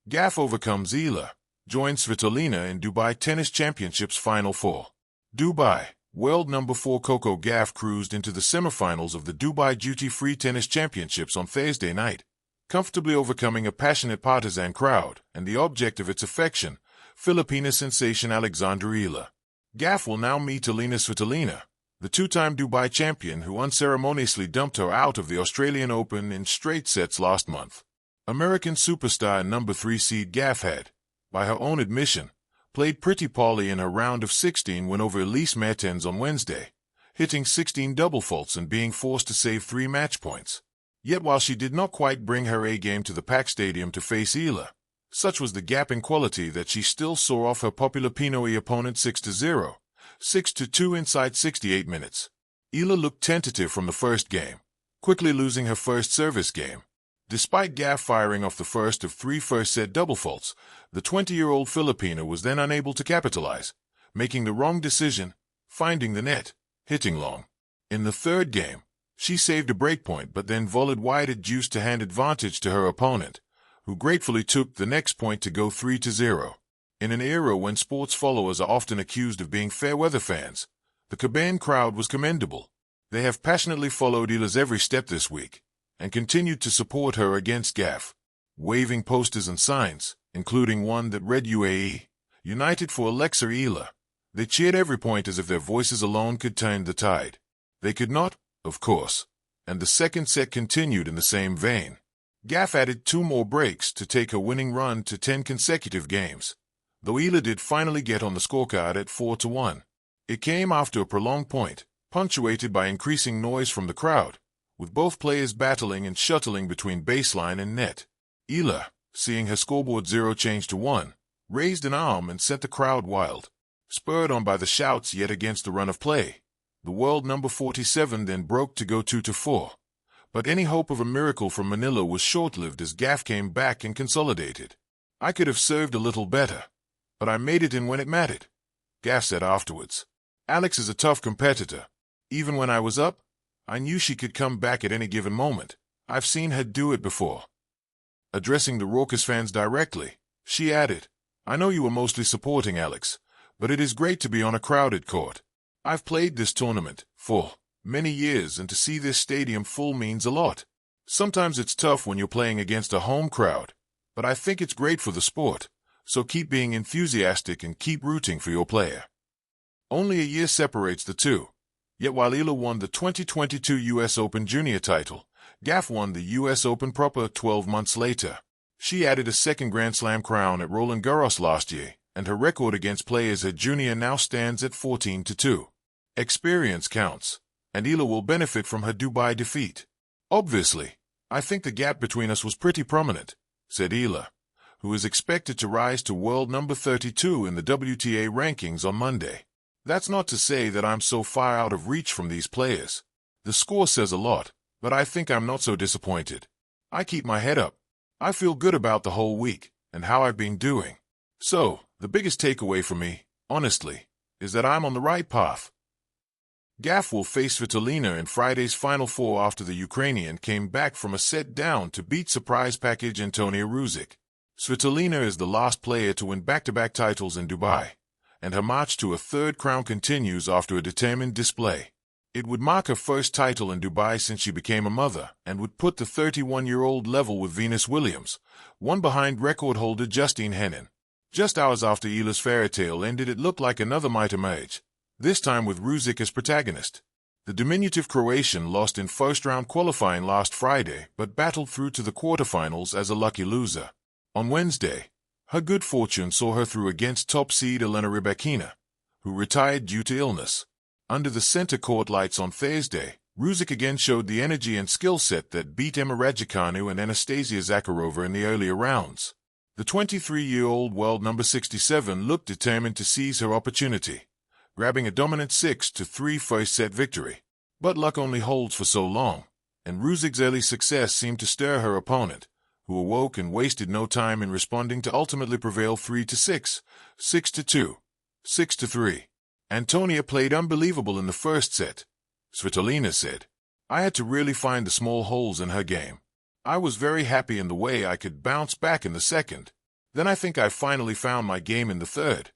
Gauff overcomes Eala, joins Svitolina in Dubai Tennis Championships Final 4. Dubai, world number 4 Coco Gauff cruised into the semifinals of the Dubai Duty-Free Tennis Championships on Thursday night, comfortably overcoming a passionate partisan crowd and the object of its affection, Filipina sensation Alexandra Eala. Gauff will now meet Elina Svitolina, the two-time Dubai champion who unceremoniously dumped her out of the Australian Open in straight sets last month. American superstar and number 3 seed Gauff had, by her own admission, played pretty poorly in her round of 16 win over Elise Mertens on Wednesday, hitting 16 double faults and being forced to save 3 match points. Yet while she did not quite bring her A-game to the packed stadium to face Eala, such was the gap in quality that she still saw off her popular Pinoy opponent 6-0, 6-2 inside 68 minutes. Eala looked tentative from the first game, quickly losing her first service game. Despite Gauff firing off the first of 3 first-set double faults, the 20-year-old Filipina was then unable to capitalize, making the wrong decision, finding the net, hitting long. In the third game, she saved a breakpoint but then volleyed wide at deuce to hand advantage to her opponent, who gratefully took the next point to go 3-0. In an era when sports followers are often accused of being fair-weather fans, the Caban crowd was commendable. They have passionately followed Eala's every step this week, and continued to support her against Gauff, waving posters and signs, including one that read UAE, United for Alexa Eala. They cheered every point as if their voices alone could turn the tide. They could not, of course, and the second set continued in the same vein. Gauff added 2 more breaks to take her winning run to 10 consecutive games, though Eala did finally get on the scorecard at 4-1. It came after a prolonged point, punctuated by increasing noise from the crowd, with both players battling and shuttling between baseline and net. Eala, seeing her scoreboard 0 change to 1, raised an arm and sent the crowd wild. Spurred on by the shouts yet against the run of play, the world number 47 then broke to go 2-4. But any hope of a miracle from Manila was short-lived as Gauff came back and consolidated. "I could have served a little better, but I made it in when it mattered," Gauff said afterwards. "Alex is a tough competitor. Even when I was up, I knew she could come back at any given moment. I've seen her do it before." Addressing the raucous fans directly, she added, "I know you were mostly supporting Alex, but it is great to be on a crowded court. I've played this tournament for many years, and to see this stadium full means a lot. Sometimes it's tough when you're playing against a home crowd, but I think it's great for the sport, so keep being enthusiastic and keep rooting for your player." Only a year separates the two. Yet while Eala won the 2022 U.S. Open Junior title, Gauff won the U.S. Open proper 12 months later. She added a second Grand Slam crown at Roland Garros last year, and her record against players at junior now stands at 14-2. Experience counts, and Eala will benefit from her Dubai defeat. "Obviously, I think the gap between us was pretty prominent," said Eala, who is expected to rise to world number 32 in the WTA rankings on Monday. "That's not to say that I'm so far out of reach from these players. The score says a lot, but I think I'm not so disappointed. I keep my head up. I feel good about the whole week and how I've been doing. So, the biggest takeaway for me, honestly, is that I'm on the right path." Gauff will face Svitolina in Friday's Final 4 after the Ukrainian came back from a set down to beat surprise package Antonia Ruzic. Svitolina is the last player to win back-to-back titles in Dubai, and her march to a third crown continues after a determined display. It would mark her first title in Dubai since she became a mother and would put the 31-year-old level with Venus Williams, one behind record holder Justine Henin. Just hours after Eala's fairy tale ended, it looked like another might emerge, this time with Ruzic as protagonist. The diminutive Croatian lost in first-round qualifying last Friday but battled through to the quarterfinals as a lucky loser. On Wednesday, her good fortune saw her through against top seed Elena Rybakina, who retired due to illness. Under the center court lights on Thursday, Ruzic again showed the energy and skill set that beat Emma Raducanu and Anastasia Zakharova in the earlier rounds. The 23-year-old world number 67 looked determined to seize her opportunity, grabbing a dominant 6-3 first-set victory. But luck only holds for so long, and Ruzic's early success seemed to stir her opponent, who awoke and wasted no time in responding to ultimately prevail 3-6, 6-2, 6-3. Antonia played unbelievable in the first set, Svitolina said. "I had to really find the small holes in her game. I was very happy in the way I could bounce back in the second. Then I think I finally found my game in the third.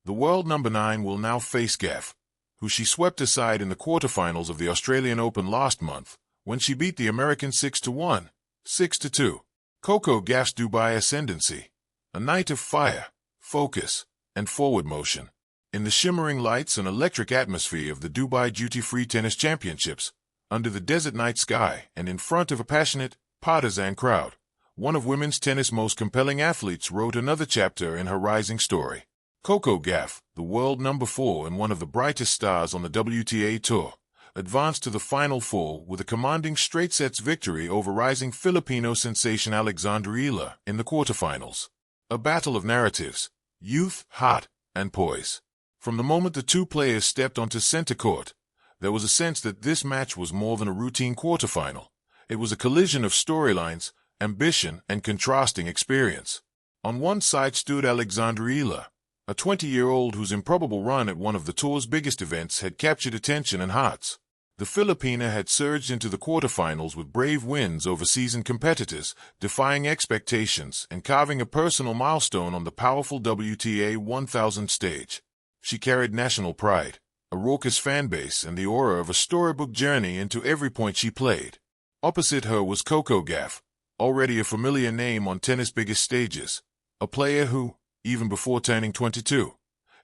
The world number 9 will now face Gauff, who she swept aside in the quarterfinals of the Australian Open last month, when she beat the American 6-1, 6-2. Coco Gauff's Dubai ascendancy. A night of fire, focus, and forward motion. In the shimmering lights and electric atmosphere of the Dubai Duty-Free Tennis Championships, under the desert night sky and in front of a passionate, partisan crowd, one of women's tennis' most compelling athletes wrote another chapter in her rising story. Coco Gauff, the world number 4 and one of the brightest stars on the WTA Tour, advanced to the Final Four with a commanding straight-sets victory over rising Filipino sensation Alexandra Eala in the quarterfinals. A battle of narratives, youth, heart, and poise. From the moment the two players stepped onto center court, there was a sense that this match was more than a routine quarterfinal. It was a collision of storylines, ambition, and contrasting experience. On one side stood Alexandra Eala, a 20-year-old whose improbable run at one of the tour's biggest events had captured attention and hearts. The Filipina had surged into the quarterfinals with brave wins over seasoned competitors, defying expectations and carving a personal milestone on the powerful WTA 1000 stage. She carried national pride, a raucous fanbase, and the aura of a storybook journey into every point she played. Opposite her was Coco Gauff, already a familiar name on tennis' biggest stages, a player who, even before turning 22,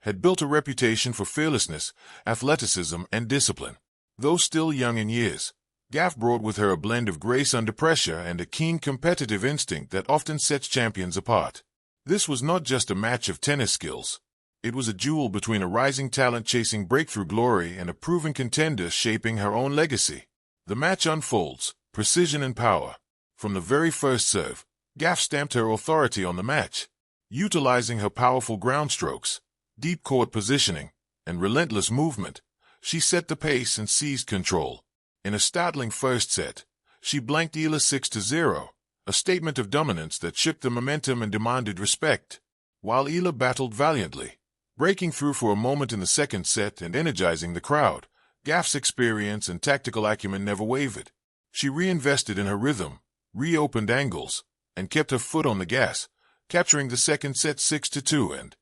had built a reputation for fearlessness, athleticism, and discipline. Though still young in years, Gauff brought with her a blend of grace under pressure and a keen competitive instinct that often sets champions apart. This was not just a match of tennis skills. It was a duel between a rising talent chasing breakthrough glory and a proven contender shaping her own legacy. The match unfolds, precision and power. From the very first serve, Gauff stamped her authority on the match. Utilizing her powerful ground strokes, deep court positioning, and relentless movement, she set the pace and seized control. In a startling first set, she blanked Eala 6-0, a statement of dominance that shook the momentum and demanded respect, while Eala battled valiantly, breaking through for a moment in the second set and energizing the crowd. Gauff's experience and tactical acumen never wavered. She reinvested in her rhythm, reopened angles, and kept her foot on the gas, capturing the second set 6-2 and